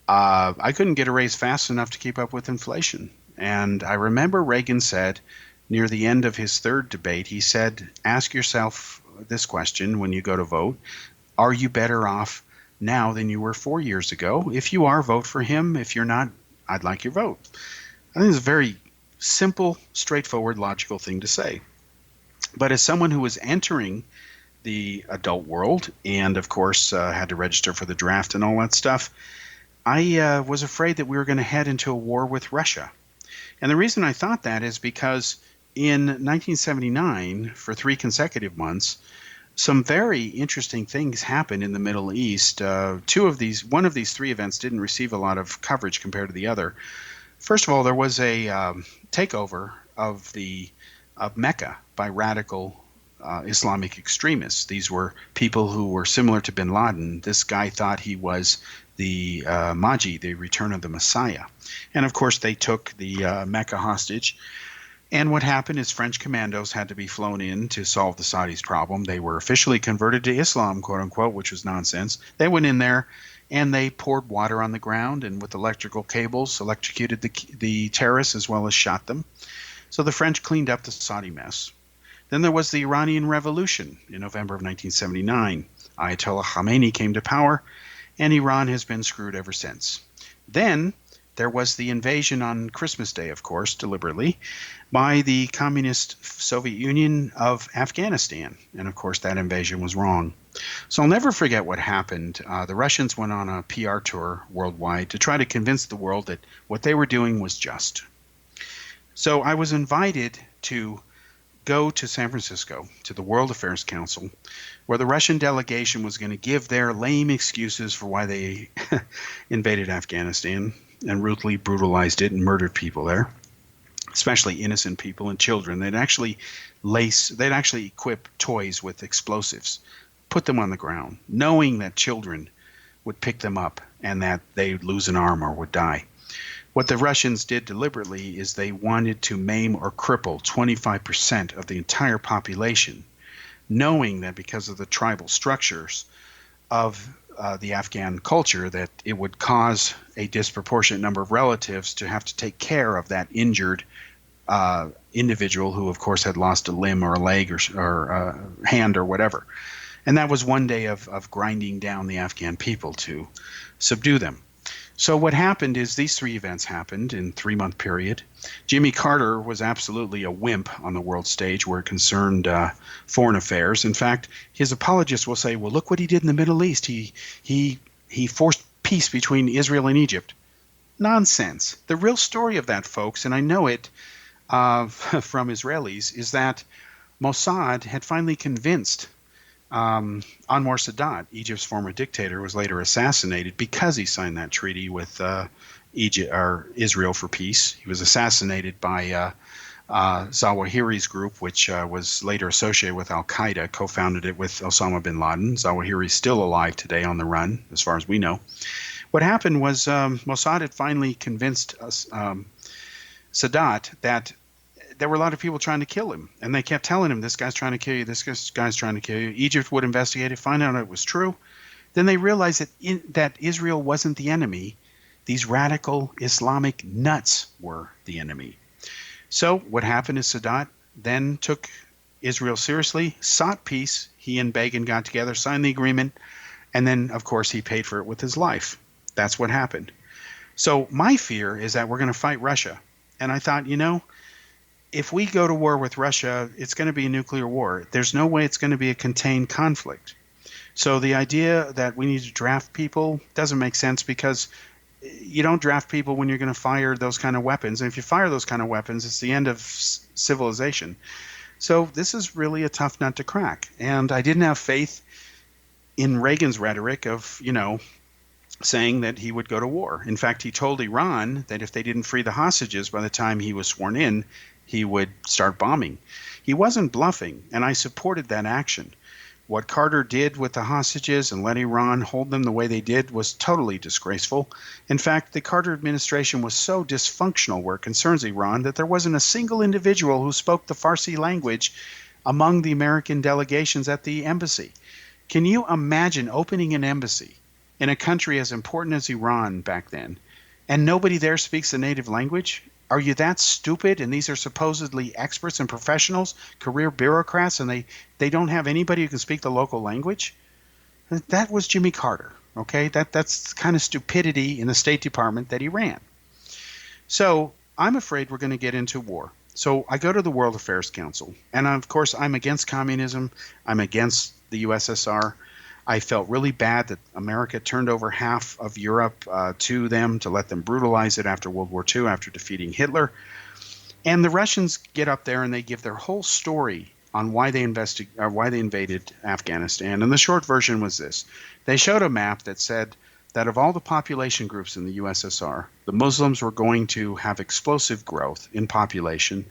I couldn't get a raise fast enough to keep up with inflation. And I remember Reagan said near the end of his third debate, he said, ask yourself this question when you go to vote. Are you better off now than you were 4 years ago? If you are, vote for him. If you're not, I'd like your vote. I think it's a very simple, straightforward, logical thing to say. But as someone who was entering the adult world and, of course, had to register for the draft and all that stuff, I was afraid that we were going to head into a war with Russia. And the reason I thought that is because in 1979, for 3 consecutive months, some very interesting things happened in the Middle East. One of these 3 events didn't receive a lot of coverage compared to the other. First of all, there was a takeover of Mecca by radical Islamic extremists. These were people who were similar to bin Laden. This guy thought he was the Mahdi, the return of the Messiah. And of course, they took the Mecca hostage. And what happened is French commandos had to be flown in to solve the Saudis' problem. They were officially converted to Islam, quote unquote, which was nonsense. They went in there and they poured water on the ground and with electrical cables electrocuted the terrorists as well as shot them. So the French cleaned up the Saudi mess. Then there was the Iranian Revolution in November of 1979. Ayatollah Khamenei came to power, and Iran has been screwed ever since. Then there was the invasion on Christmas Day, of course, deliberately, by the communist Soviet Union of Afghanistan. And of course, that invasion was wrong. So I'll never forget what happened. The Russians went on a PR tour worldwide to try to convince the world that what they were doing was just. So I was invited to go to San Francisco to the World Affairs Council, where the Russian delegation was going to give their lame excuses for why they invaded Afghanistan and ruthlessly brutalized it and murdered people there, especially innocent people and children. They'd actually equip toys with explosives, put them on the ground, knowing that children would pick them up and that they'd lose an arm or would die. What the Russians did deliberately is they wanted to maim or cripple 25% of the entire population, knowing that because of the tribal structures of the Afghan culture, that it would cause a disproportionate number of relatives to have to take care of that injured individual who, of course, had lost a limb or a leg or a hand or whatever. And that was one day of grinding down the Afghan people to subdue them. So what happened is these three events happened in a 3-month period. Jimmy Carter was absolutely a wimp on the world stage where it concerned foreign affairs. In fact, his apologists will say, well, look what he did in the Middle East. He forced peace between Israel and Egypt. Nonsense. The real story of that, folks, and I know it from Israelis, is that Mossad had finally convinced Anwar Sadat, Egypt's former dictator, was later assassinated because he signed that treaty with Israel for peace. He was assassinated by Zawahiri's group, which was later associated with Al-Qaeda, co-founded it with Osama bin Laden. Zawahiri's still alive today on the run, as far as we know. What happened was Mossad had finally convinced Sadat that there were a lot of people trying to kill him, and they kept telling him, this guy's trying to kill you, this guy's trying to kill you. Egypt would investigate it, find out it was true. Then they realized that Israel wasn't the enemy. These radical Islamic nuts were the enemy. So what happened is Sadat then took Israel seriously, sought peace. He and Begin got together, signed the agreement, and then, of course, he paid for it with his life. That's what happened. So my fear is that we're going to fight Russia. And I thought, if we go to war with Russia, it's going to be a nuclear war. There's no way it's going to be a contained conflict. So the idea that we need to draft people doesn't make sense, because you don't draft people when you're going to fire those kind of weapons. And if you fire those kind of weapons, it's the end of civilization. So this is really a tough nut to crack. And I didn't have faith in Reagan's rhetoric of, saying that he would go to war. In fact, he told Iran that if they didn't free the hostages by the time he was sworn in, he would start bombing. He wasn't bluffing, and I supported that action. What Carter did with the hostages and let Iran hold them the way they did was totally disgraceful. In fact, the Carter administration was so dysfunctional where it concerns Iran that there wasn't a single individual who spoke the Farsi language among the American delegations at the embassy. Can you imagine opening an embassy in a country as important as Iran back then, and nobody there speaks the native language? Are you that stupid? And these are supposedly experts and professionals, career bureaucrats, and they don't have anybody who can speak the local language? That was Jimmy Carter, okay? That's the kind of stupidity in the State Department that he ran. So I'm afraid we're going to get into war. So I go to the World Affairs Council, and of course I'm against communism. I'm against the USSR. I felt really bad that America turned over half of Europe to them to let them brutalize it after World War II, after defeating Hitler. And the Russians get up there and they give their whole story on why they invaded Afghanistan. And the short version was this. They showed a map that said that of all the population groups in the USSR, the Muslims were going to have explosive growth in population.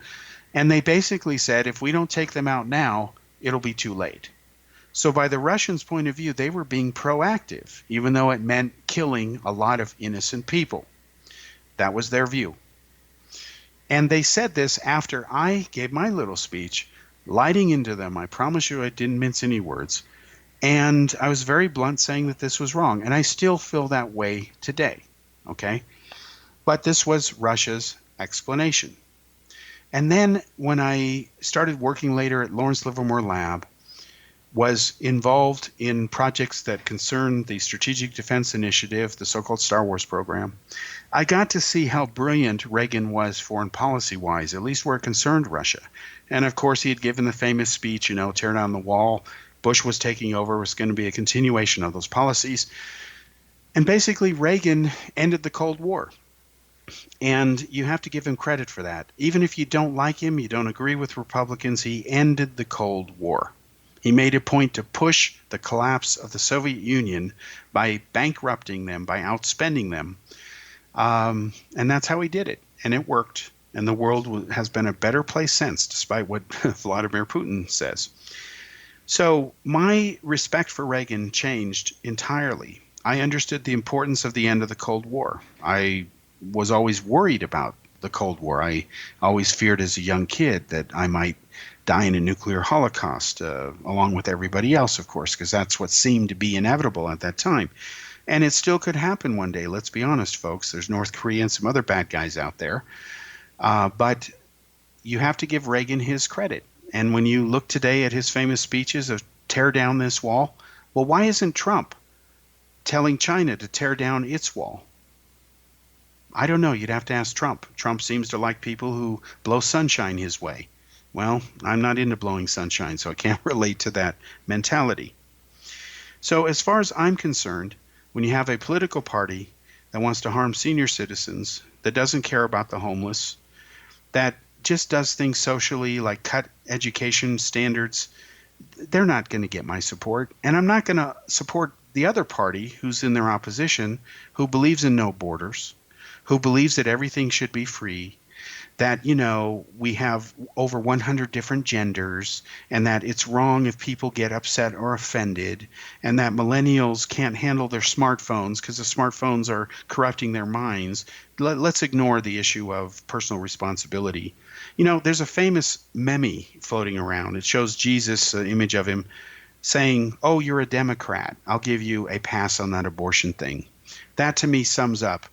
And they basically said, if we don't take them out now, it'll be too late. So by the Russians' point of view, they were being proactive, even though it meant killing a lot of innocent people. That was their view. And they said this after I gave my little speech, lighting into them. I promise you I didn't mince any words. And I was very blunt, saying that this was wrong. And I still feel that way today, okay? But this was Russia's explanation. And then when I started working later at Lawrence Livermore Lab, was involved in projects that concerned the Strategic Defense Initiative, the so-called Star Wars program, I got to see how brilliant Reagan was foreign policy-wise, at least where it concerned Russia. And of course, he had given the famous speech, tear down the wall. Bush was taking over. It was going to be a continuation of those policies. And basically, Reagan ended the Cold War. And you have to give him credit for that. Even if you don't like him, you don't agree with Republicans, he ended the Cold War. He made a point to push the collapse of the Soviet Union by bankrupting them, by outspending them. And that's how he did it. And it worked. And the world has been a better place since, despite what Vladimir Putin says. So my respect for Reagan changed entirely. I understood the importance of the end of the Cold War. I was always worried about the Cold War. I always feared as a young kid that I might die in a nuclear holocaust, along with everybody else, of course, because that's what seemed to be inevitable at that time. And it still could happen one day. Let's be honest, folks. There's North Korea and some other bad guys out there. But you have to give Reagan his credit. And when you look today at his famous speeches of tear down this wall, well, why isn't Trump telling China to tear down its wall? I don't know. You'd have to ask Trump. Trump seems to like people who blow sunshine his way. Well, I'm not into blowing sunshine, so I can't relate to that mentality. So as far as I'm concerned, when you have a political party that wants to harm senior citizens, that doesn't care about the homeless, that just does things socially like cut education standards, they're not going to get my support. And I'm not going to support the other party who's in their opposition, who believes in no borders, who believes that everything should be free, that, we have over 100 different genders, and that it's wrong if people get upset or offended, and that millennials can't handle their smartphones because the smartphones are corrupting their minds. Let's ignore the issue of personal responsibility. There's a famous meme floating around. It shows Jesus, an image of him, saying, "Oh, you're a Democrat. I'll give you a pass on that abortion thing." That, to me, sums up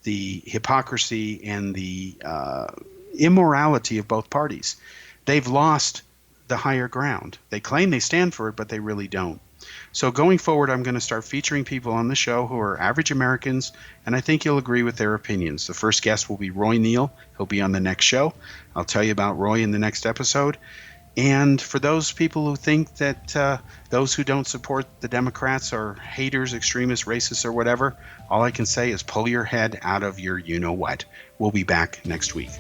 the hypocrisy and the immorality of both parties. They've lost the higher ground. They claim they stand for it, but they really don't. So going forward, I'm going to start featuring people on the show who are average Americans, and I think you'll agree with their opinions. The first guest will be Roy Neal. He'll be on the next show. I'll tell you about Roy in the next episode. And for those people who think that those who don't support the Democrats are haters, extremists, racists, or whatever, all I can say is pull your head out of your you-know-what. We'll be back next week.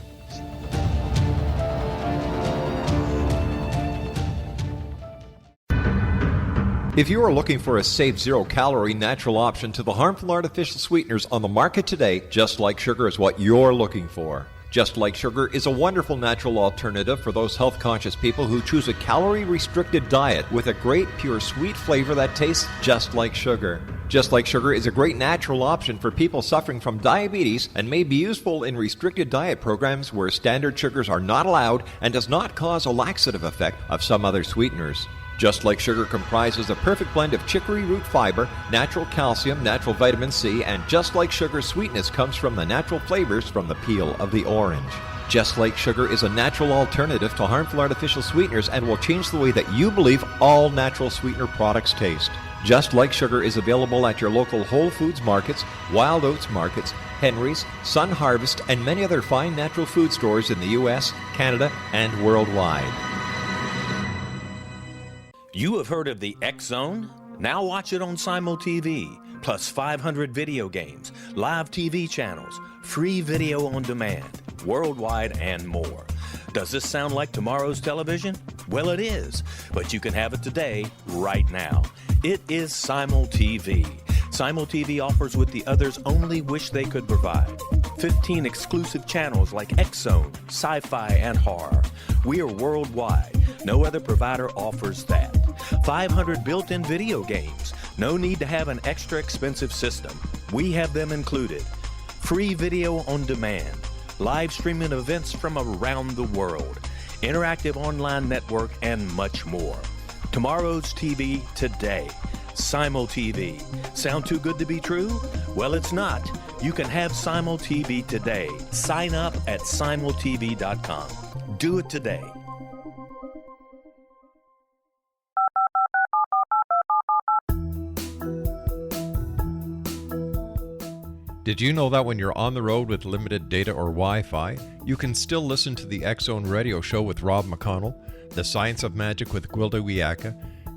If you are looking for a safe, zero-calorie, natural option to the harmful artificial sweeteners on the market today, Just Like Sugar is what you're looking for. Just Like Sugar is a wonderful natural alternative for those health-conscious people who choose a calorie-restricted diet with a great, pure, sweet flavor that tastes just like sugar. Just Like Sugar is a great natural option for people suffering from diabetes and may be useful in restricted diet programs where standard sugars are not allowed and does not cause a laxative effect of some other sweeteners. Just Like Sugar comprises a perfect blend of chicory root fiber, natural calcium, natural vitamin C, and Just Like Sugar's sweetness comes from the natural flavors from the peel of the orange. Just Like Sugar is a natural alternative to harmful artificial sweeteners and will change the way that you believe all natural sweetener products taste. Just Like Sugar is available at your local Whole Foods markets, Wild Oats markets, Henry's, Sun Harvest, and many other fine natural food stores in the U.S., Canada, and worldwide. You have heard of the X Zone? Now watch it on Simul TV, plus 500 video games, live TV channels, free video on demand, worldwide, and more. Does this sound like tomorrow's television? Well, it is, but you can have it today, right now. It is Simul TV. Simul TV offers what the others only wish they could provide. 15 exclusive channels like X Zone, Sci-Fi, and Horror. We are worldwide. No other provider offers that. 500 built-in video games. No need to have an extra expensive system. We have them included. Free video on demand. Live streaming events from around the world. Interactive online network, and much more. Tomorrow's TV today. Simul TV. Sound too good to be true? Well, it's not. You can have Simul TV today. Sign up at simultv.com. Do it today. Did you know that when you're on the road with limited data or Wi-Fi, you can still listen to the X-Zone Radio Show with Rob McConnell, The Science of Magic with Gwilda Wiyaka,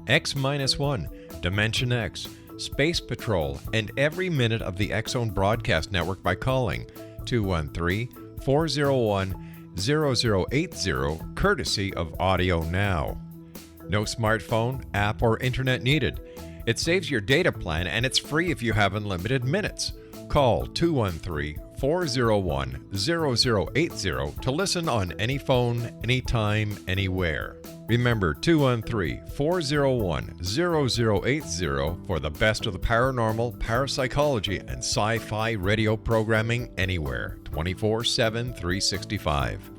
X-1, Dimension X, Space Patrol, and every minute of the X-Zone Broadcast Network by calling 213-401-0080, courtesy of Audio Now. No smartphone, app, or internet needed. It saves your data plan and it's free if you have unlimited minutes. Call 213-401-0080 to listen on any phone, anytime, anywhere. Remember 213-401-0080 for the best of the paranormal, parapsychology, and sci-fi radio programming anywhere, 24/7, 365.